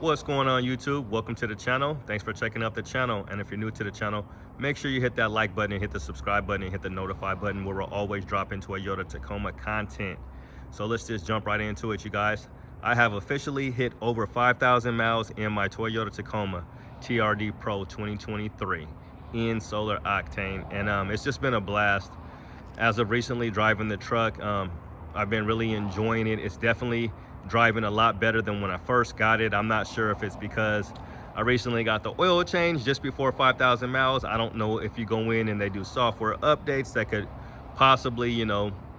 What's going on, YouTube? Welcome to the channel. Thanks for checking out the channel. And if you're new to the channel, make sure you hit that like button and hit the subscribe button and hit the notify button, where we'll always drop into Toyota Tacoma content. So let's just jump right into it, you guys. I have officially hit over 5,000 miles in my Toyota Tacoma TRD Pro 2023 in solar octane, and it's just been a blast. As of recently driving the truck, I've been really enjoying it. It's definitely driving a lot better than when I first got it. I'm not sure if it's because I recently got the oil change just before 5,000 miles. I don't know if you go in and they do software updates that could possibly,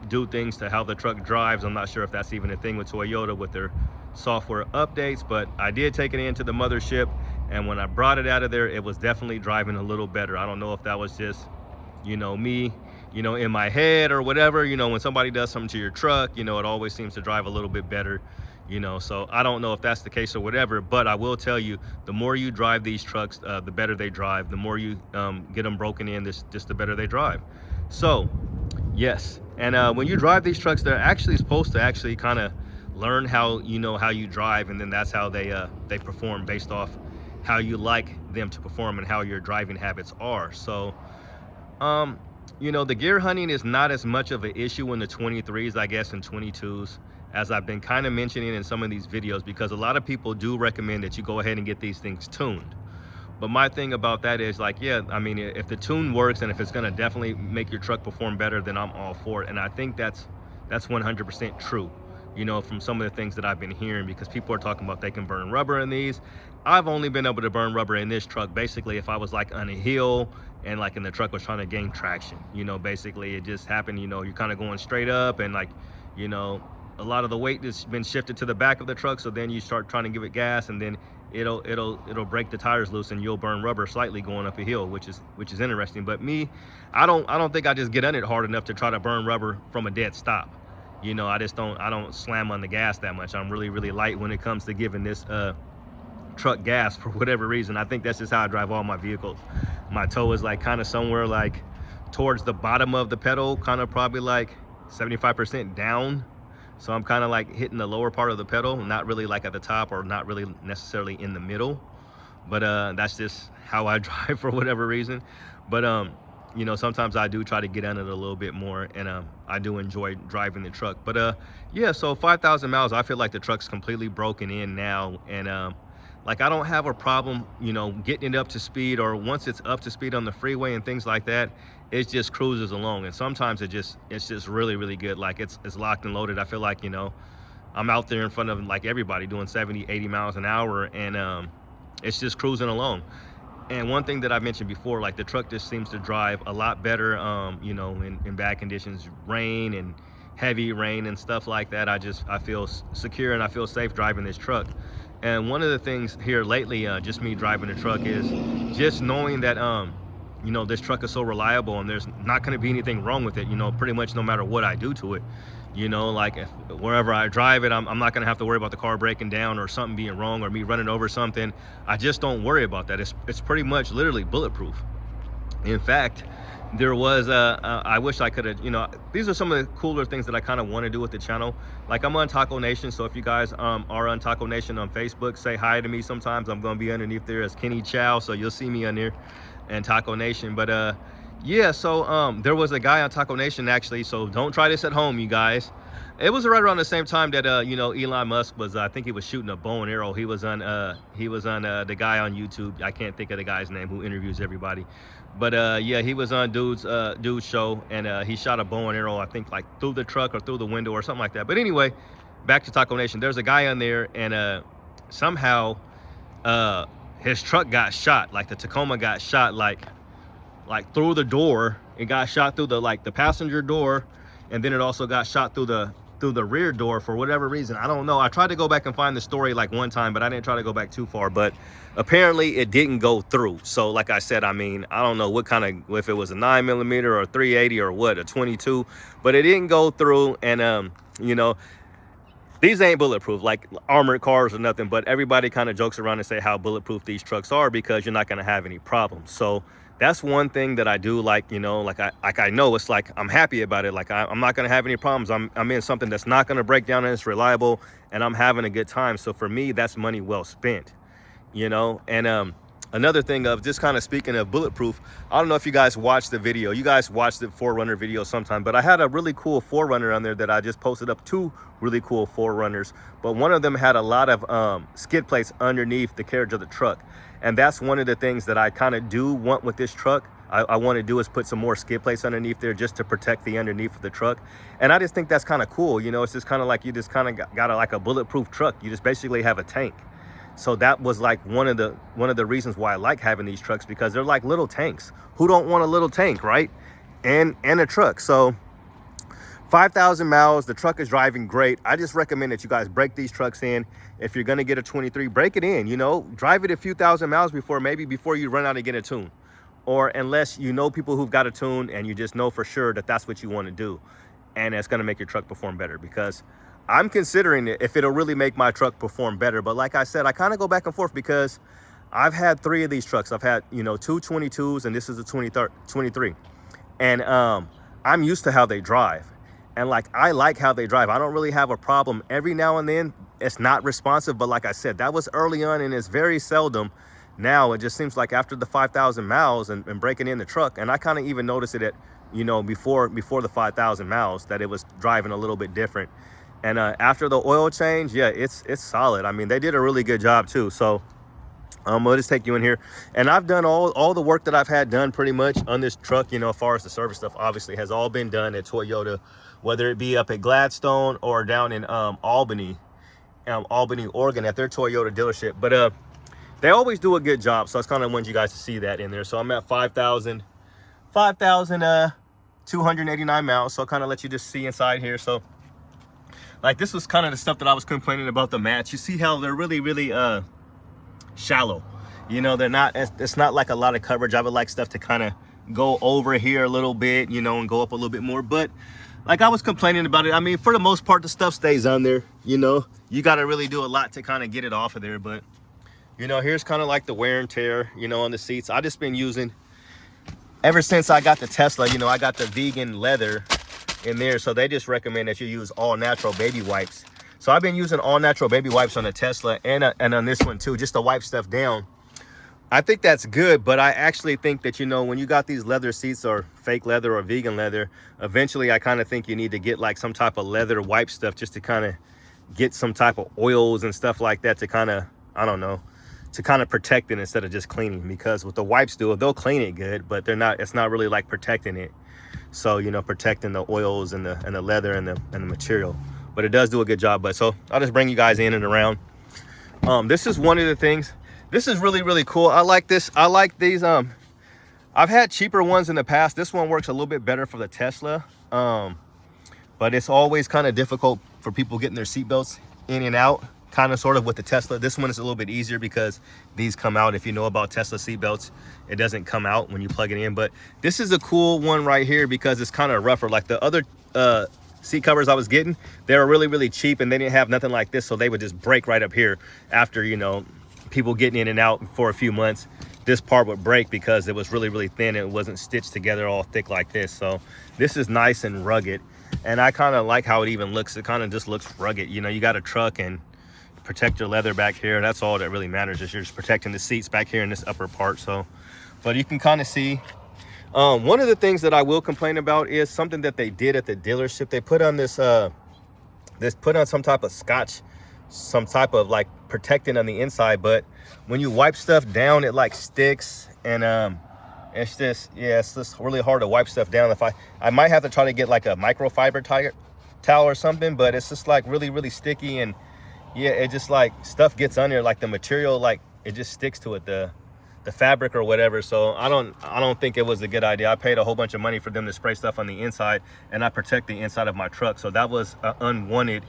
do things to how the truck drives. I'm not sure if that's even a thing with Toyota with their software updates, but I did take it into the mothership, and when I brought it out of there, it was definitely driving a little better. I don't know if that was just, me, in my head or whatever. When somebody does something to your truck, it always seems to drive a little bit better, so I don't know if that's the case or whatever, but I will tell you, the more you drive these trucks, the better they drive. The more you get them broken in, just the better they drive. So yes, and when you drive these trucks, they're actually supposed to kind of learn how you drive, and then that's how they perform based off how you like them to perform and how your driving habits are. So the gear hunting is not as much of an issue in the 23s, I guess, and 22s, as I've been kind of mentioning in some of these videos, because a lot of people do recommend that you go ahead and get these things tuned. But my thing about that is, if the tune works and if it's going to definitely make your truck perform better, then I'm all for it. And I think that's 100% true, from some of the things that I've been hearing, because people are talking about they can burn rubber in these. I've only been able to burn rubber in this truck basically if I was like on a hill and the truck was trying to gain traction. Basically it just happened, you're kind of going straight up, and a lot of the weight has been shifted to the back of the truck, so then you start trying to give it gas, and then it'll break the tires loose and you'll burn rubber slightly going up a hill, which is interesting. But me, I don't think I just get on it hard enough to try to burn rubber from a dead stop. I don't slam on the gas that much. I'm really light when it comes to giving this truck gas for whatever reason. I think that's just how I drive all my vehicles. My toe is kind of somewhere towards the bottom of the pedal, kind of probably 75% down. So I'm kind of hitting the lower part of the pedal, not really at the top, or not really necessarily in the middle. But that's just how I drive for whatever reason. But sometimes I do try to get on it a little bit more, and I do enjoy driving the truck. But yeah, so 5,000 miles, I feel like the truck's completely broken in now, and I don't have a problem getting it up to speed, or once it's up to speed on the freeway and things like that, it just cruises along. And sometimes it's just really good. It's locked and loaded. I feel like I'm out there in front of everybody doing 70-80 miles an hour, and it's just cruising along. And one thing that I mentioned before, the truck just seems to drive a lot better in bad conditions, rain and heavy rain and stuff like that. I feel secure and I feel safe driving this truck. And one of the things here lately, just me driving the truck, is just knowing that this truck is so reliable, and there's not going to be anything wrong with it, pretty much no matter what I do to it. If wherever I drive it, I'm not going to have to worry about the car breaking down or something being wrong or me running over something. I just don't worry about that. It's pretty much literally bulletproof. In fact, there was I wish I could have, these are some of the cooler things that I kind of want to do with the channel. I'm on Taco Nation, so if you guys are on Taco Nation on Facebook, say hi to me sometimes. I'm going to be underneath there as Kenny Chow, so you'll see me on there and Taco Nation. But yeah, so there was a guy on Taco Nation, actually, so don't try this at home, you guys. It was right around the same time that Elon Musk was, I think he was shooting a bow and arrow. He was on the guy on YouTube, I can't think of the guy's name, who interviews everybody. But yeah, he was on dude's show, and he shot a bow and arrow, I think through the truck or through the window or something like that. But anyway, back to Taco Nation. There's a guy on there, and somehow his truck got shot. The Tacoma got shot through the door. It got shot through the passenger door, and then it also got shot through the rear door for whatever reason. I don't know. I tried to go back and find the story one time, but I didn't try to go back too far. But apparently it didn't go through. So like I said, I don't know what if it was a 9mm or a 380 or what, a 22, but it didn't go through. And these ain't bulletproof like armored cars or nothing, but everybody kind of jokes around and say how bulletproof these trucks are, because you're not going to have any problems. So That's one thing that I do like, you know, like I know it's like I'm happy about it. Like I'm not gonna have any problems. I'm in something that's not gonna break down and it's reliable, and I'm having a good time. So for me, that's money well spent, you know. And another thing of just kind of speaking of bulletproof, I don't know if you guys watched the video. You guys watched the 4Runner video sometime, but I had a really cool 4Runner on there that I just posted up, two really cool 4Runners, but one of them had a lot of skid plates underneath the carriage of the truck. And that's one of the things that I kind of do want with this truck. I want to do is put some more skid plates underneath there just to protect the underneath of the truck. And I just think that's kind of cool. You know, it's just kind of like you just kind of got like a bulletproof truck. You just basically have a tank. So that was like one of the reasons why I like having these trucks, because they're like little tanks. Who don't want a little tank, right? And a truck. So 5,000 miles, the truck is driving great. I just recommend that you guys break these trucks in. If you're gonna get a 23, break it in, you know, drive it a few thousand miles before you run out and get a tune. Or unless you know people who've got a tune and you just know for sure that that's what you want to do, and it's gonna make your truck perform better. Because I'm considering it if it'll really make my truck perform better. But like I said, I kind of go back and forth because I've had 3 of these trucks. I've had, you know, 2 22s, and this is a 23. And I'm used to how they drive. And like, I like how they drive. I don't really have a problem. Every now and then it's not responsive, but like I said, that was early on and it's very seldom. Now it just seems like after the 5,000 miles and breaking in the truck, and I kind of even noticed it at, you know, before the 5,000 miles, that it was driving a little bit different. And after the oil change, yeah, it's solid. I mean, they did a really good job too. So we'll just take you in here, and I've done all the work that I've had done pretty much on this truck, you know, as far as the service stuff obviously has all been done at Toyota, whether it be up at Gladstone or down in Albany, Oregon, at their Toyota dealership. But they always do a good job, so I kind of want you guys to see that in there. So I'm at 5,289 miles, so I'll kind of let you just see inside here. So like, this was kind of the stuff that I was complaining about, the mats. You see how they're really shallow, you know, they're not, it's not like a lot of coverage. I would like stuff to kind of go over here a little bit, you know, and go up a little bit more. But like, I was complaining about it. I mean, for the most part, the stuff stays on there, you know. You got to really do a lot to kind of get it off of there. But, you know, here's kind of like the wear and tear, you know, on the seats. I just been using, ever since I got the Tesla, you know, I got the vegan leather in there. So they just recommend that you use all natural baby wipes. So I've been using all natural baby wipes on the Tesla and on this one too, just to wipe stuff down. I think that's good, but I actually think that, you know, when you got these leather seats or fake leather or vegan leather, eventually I kind of think you need to get like some type of leather wipe stuff just to kind of get some type of oils and stuff like that to kind of, I don't know, to kind of protect it instead of just cleaning. Because what the wipes do, they'll clean it good, but it's not really like protecting it. So, you know, protecting the oils and the leather and the material. But it does do a good job. But so I'll just bring you guys in and around. This is one of the things. This is really cool. I like this. I like these. I've had cheaper ones in the past. This one works a little bit better for the Tesla. But it's always kind of difficult for people getting their seatbelts in and out, kind of sort of with the Tesla. This one is a little bit easier because these come out. If you know about Tesla seatbelts, it doesn't come out when you plug it in. But this is a cool one right here because it's kind of rougher. Like the other seat covers I was getting, they were really cheap and they didn't have nothing like this, so they would just break right up here after, you know, people getting in and out for a few months. This part would break because it was really thin and it wasn't stitched together all thick like this. So this is nice and rugged, and I kind of like how it even looks. It kind of just looks rugged. You know, you got a truck and protect your leather back here. That's all that really matters, is you're just protecting the seats back here in this upper part. So, but you can kind of see. One of the things that I will complain about is something that they did at the dealership. They put on this put on some type of scotch, some type of like protectant on the inside, but when you wipe stuff down, it like sticks, and it's just, yeah, it's just really hard to wipe stuff down. If I might have to try to get like a microfiber towel or something, but it's just like really sticky, and yeah, it just like stuff gets on there, like the material, like it just sticks to it, the fabric or whatever. So I don't think it was a good idea. I paid a whole bunch of money for them to spray stuff on the inside, and I protect the inside of my truck. So that was unwanted.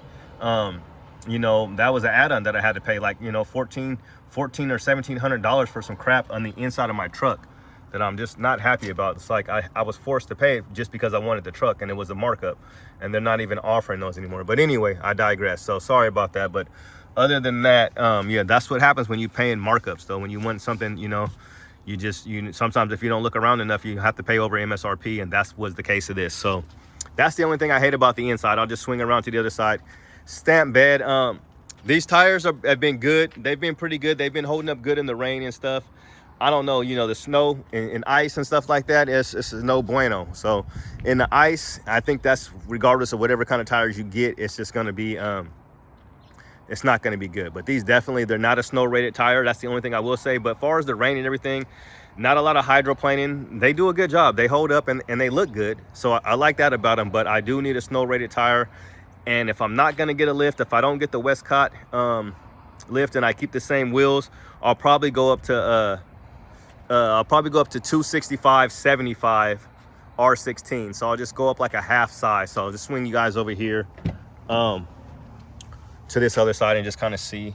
You know, that was an add-on that I had to pay, like, you know, $1,400 or $1,700 for some crap on the inside of my truck that I'm just not happy about. It's like I was forced to pay just because I wanted the truck, and it was a markup, and they're not even offering those anymore. But anyway, I digress. So sorry about that. But other than that, yeah, that's what happens when you pay in markups, though. When you want something, you know, you sometimes if you don't look around enough, you have to pay over MSRP, and that was the case of this. So that's the only thing I hate about the inside. I'll just swing around to the other side. Stamp bed. These tires have been good. They've been pretty good. They've been holding up good in the rain and stuff. I don't know, the snow and ice and stuff like that, it's no bueno. So in the ice, I think that's regardless of whatever kind of tires you get, it's just going to be it's not going to be good. But these definitely, they're not a snow rated tire. That's the only thing I will say. But as far as the rain and everything, not a lot of hydroplaning. They do a good job. They hold up and they look good. So I like that about them. But I do need a snow rated tire. And if I'm not going to get a lift, if I don't get the Westcott lift and I keep the same wheels, I'll probably go up to 265/75 R16. So I'll just go up like a half size. So I'll just swing you guys over here to this other side and just kind of see.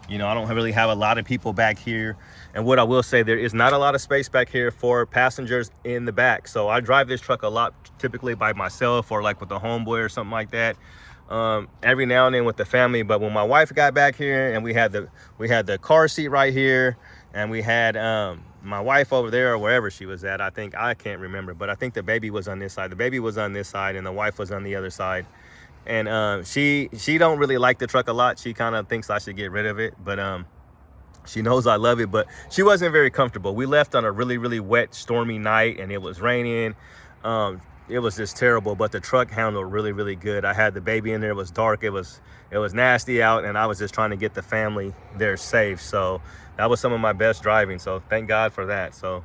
I don't really have a lot of people back here. And what I will say, there is not a lot of space back here for passengers in the back. So I drive this truck a lot, typically by myself or like with a homeboy or something like that. Every now and then with the family. But when my wife got back here and we had the car seat right here, and we had my wife over there or wherever she was at, I can't remember, but I think the baby was on this side. The baby was on this side and the wife was on the other side. And she don't really like the truck a lot. She kind of thinks I should get rid of it, but she knows I love it. But she wasn't very comfortable. We left on a really, really wet, stormy night, and it was raining. It was just terrible, but the truck handled really, really good. I had the baby in there. It was dark. It was nasty out, and I was just trying to get the family there safe. So that was some of my best driving. So thank God for that. So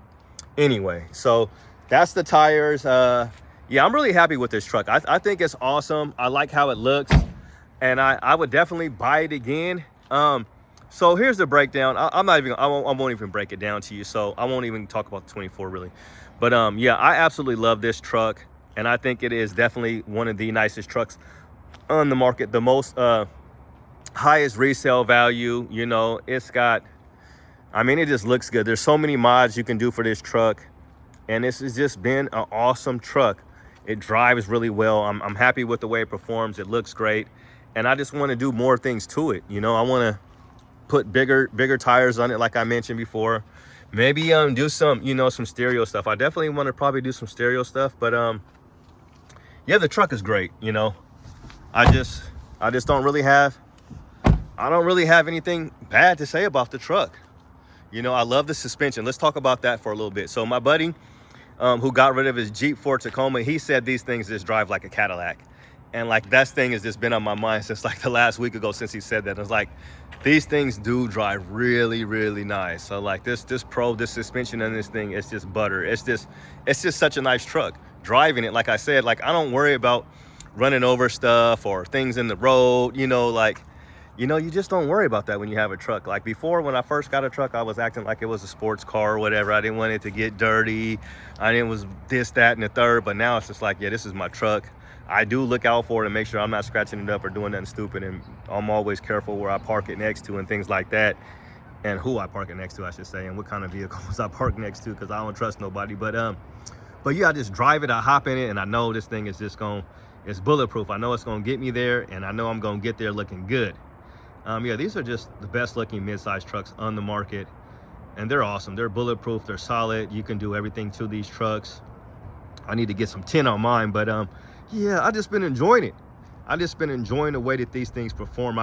anyway, so that's the tires. Yeah, I'm really happy with this truck. I think it's awesome. I like how it looks, and I would definitely buy it again. So here's the breakdown. I won't even break it down to you. So I won't even talk about the 24 really. But yeah, I absolutely love this truck, and I think it is definitely one of the nicest trucks on the market. The most highest resale value. It's got, it just looks good. There's so many mods you can do for this truck, and this has just been an awesome truck. It drives really well. I'm happy with the way it performs. It looks great, and I just want to do more things to it. I want to put bigger tires on it, like I mentioned before. Maybe do some some stereo stuff. I definitely want to probably do some stereo stuff. But yeah, the truck is great. I just don't really have anything bad to say about the truck. I love the suspension. Let's talk about that for a little bit. So my buddy who got rid of his Jeep Ford Tacoma, he said these things just drive like a Cadillac. And like that thing has just been on my mind since like the last week ago since he said that. It's like, these things do drive really, really nice. So like this suspension on this thing, it's just butter. It's just such a nice truck. Driving it, like I said, like I don't worry about running over stuff or things in the road, you just don't worry about that when you have a truck. Like before, when I first got a truck, I was acting like it was a sports car or whatever. I didn't want it to get dirty. I didn't was this, that, and the third. But now it's just like, yeah, this is my truck. I do look out for it and make sure I'm not scratching it up or doing nothing stupid. And I'm always careful where I park it next to and things like that. And who I park it next to, I should say, and what kind of vehicles I park next to, because I don't trust nobody. But yeah, I just drive it, I hop in it, and I know this thing is just it's bulletproof. I know it's gonna get me there, and I know I'm gonna get there looking good. Yeah, these are just the best looking mid-size trucks on the market, and they're awesome. They're bulletproof, they're solid. You can do everything to these trucks. I need to get some tin on mine, but yeah, I just been enjoying it. I just been enjoying the way that these things perform.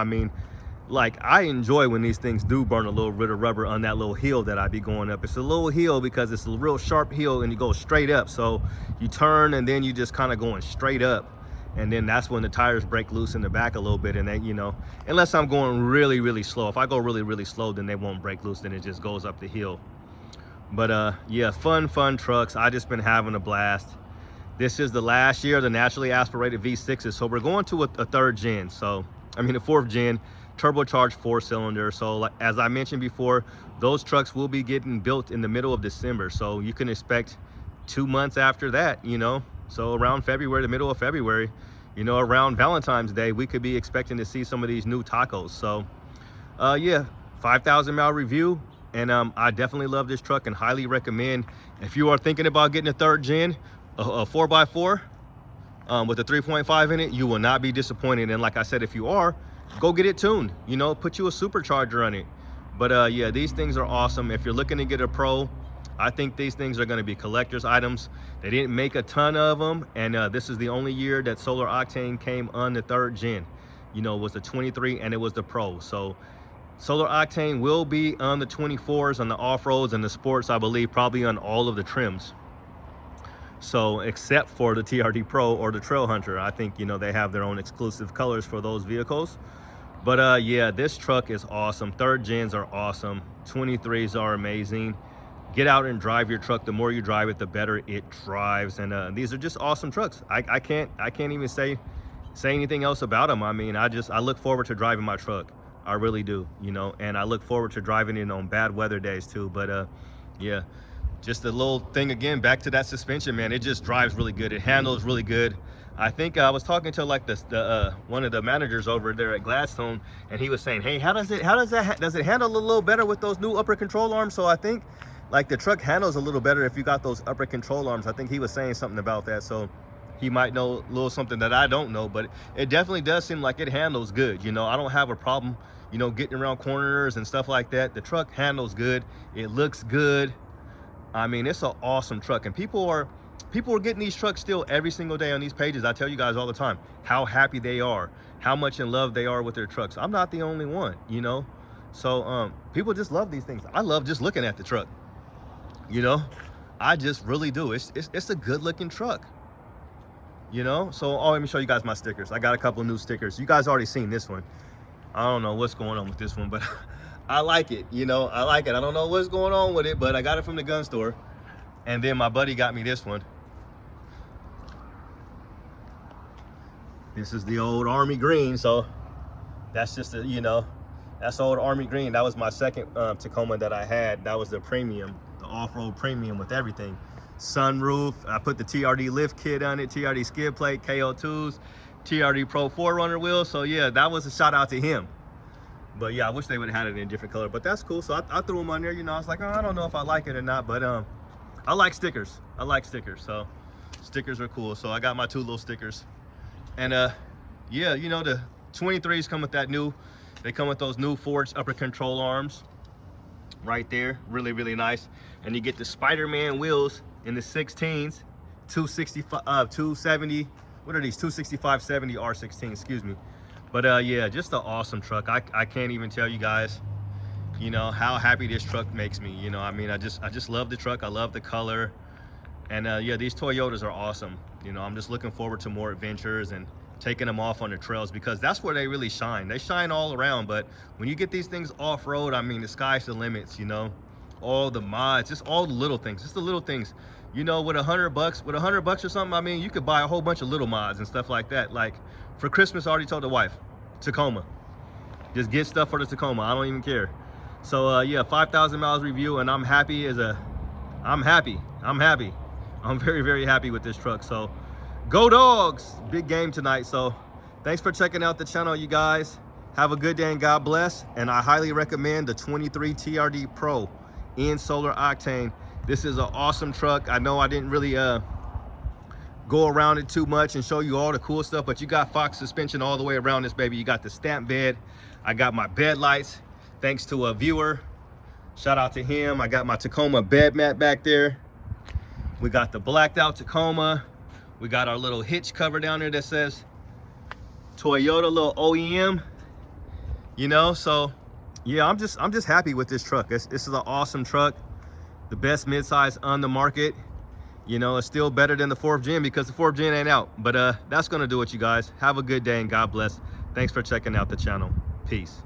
Like I enjoy when these things do burn a little bit of rubber on that little hill that I be going up. It's a little hill because it's a real sharp hill and you go straight up. So you turn and then you just kind of going straight up. And then that's when the tires break loose in the back a little bit. And they, unless I'm going really, really slow. If I go really, really slow, then they won't break loose. Then it just goes up the hill. But yeah, fun trucks. I just been having a blast. This is the last year of the naturally aspirated V6s. So we're going to a third gen. So, a fourth gen. Turbocharged 4-cylinder. So as I mentioned before, those trucks will be getting built in the middle of December. So you can expect 2 months after that, so around February, the middle of February, around Valentine's Day, we could be expecting to see some of these new Tacos. So yeah, 5,000 mile review, and I definitely love this truck and highly recommend. If you are thinking about getting a third gen, a 4x4 with a 3.5 in it, you will not be disappointed. And like I said, if you are, go get it tuned, put you a supercharger on it. But yeah, these things are awesome. If you're looking to get a Pro, I think these things are going to be collector's items. They didn't make a ton of them, and this is the only year that Solar Octane came on the 3rd gen. You know, it was the 23 and it was the Pro. So Solar Octane will be on the 24s, on the off-roads and the sports, I believe, probably on all of the trims. So except for the TRD Pro or the Trail Hunter, I think, you know, they have their own exclusive colors for those vehicles. But yeah, this truck is awesome. 3rd gens are awesome. 23s are amazing. Get out and drive your truck. The more you drive it, the better it drives. And these are just awesome trucks. I can't even say anything else about them. I mean, I look forward to driving my truck. I really do, you know, and I look forward to driving it on bad weather days too. But yeah, just a little thing again, back to that suspension, man. It just drives really good. It handles really good. I think I was talking to like one of the managers over there at Gladstone, and he was saying, hey, does it handle a little better with those new upper control arms? So I think like the truck handles a little better if you got those upper control arms. I think he was saying something about that. So he might know a little something that I don't know, but it definitely does seem like it handles good. You know, I don't have a problem, you know, getting around corners and stuff like that. The truck handles good. It looks good. I mean, it's an awesome truck, and people are getting these trucks still every single day on these pages. I tell you guys all the time how happy they are, how much in love they are with their trucks. I'm not the only one, you know. So people just love these things. I love just looking at the truck, you know. I just really do. It's a good looking truck, you know. So let me show you guys my stickers. I got a couple of new stickers. You guys already seen this one. I don't know what's going on with this one, but I like it, you know. I like it. I don't know what's going on with it, but I got it from the gun store. And then my buddy got me this one. This is the old Army green, so that's just a, you know, that's old Army green. That was my second Tacoma that I had. That was the premium, the off-road premium with everything. Sunroof, I put the TRD lift kit on it, TRD skid plate, KO2s, TRD Pro 4Runner wheels. So yeah, that was a shout out to him. But yeah, I wish they would have had it in a different color, but that's cool. So I threw them on there, you know. I was like, oh, I don't know if I like it or not, but I like stickers. I like stickers, so stickers are cool. So I got my 2 little stickers. And yeah, you know, the 23s come with that new, they come with those new forged upper control arms right there. Really, really nice. And you get the Spider-Man wheels in the 16s, 270, what are these? 265/70 R16, excuse me. But yeah, just an awesome truck. I can't even tell you guys, you know, how happy this truck makes me. You know, I mean, I just love the truck. I love the color. And yeah, these Toyotas are awesome. You know, I'm just looking forward to more adventures and taking them off on the trails, because that's where they really shine. They shine all around, but when you get these things off-road, I mean, the sky's the limits, you know. All the mods, just all the little things, just the little things. You know, with $100 or something, I mean, you could buy a whole bunch of little mods and stuff like that. Like for Christmas, I already told the wife, Tacoma. Just get stuff for the Tacoma. I don't even care. So yeah, 5,000 miles review, and I'm happy I'm happy. I'm very, very happy with this truck. So go Dogs, big game tonight. So thanks for checking out the channel, you guys. Have a good day and God bless. And I highly recommend the 23 TRD Pro in Solar Octane. This is an awesome truck. I know I didn't really go around it too much and show you all the cool stuff, but you got Fox suspension all the way around this baby. You got the stamp bed. I got my bed lights, thanks to a viewer. Shout out to him. I got my Tacoma bed mat back there. We got the blacked out Tacoma. We got our little hitch cover down there that says Toyota, little OEM. You know, so yeah, I'm just happy with this truck. This is an awesome truck. The best midsize on the market. You know, it's still better than the 4th gen because the 4th gen ain't out. But that's gonna do it, you guys. Have a good day and God bless. Thanks for checking out the channel. Peace.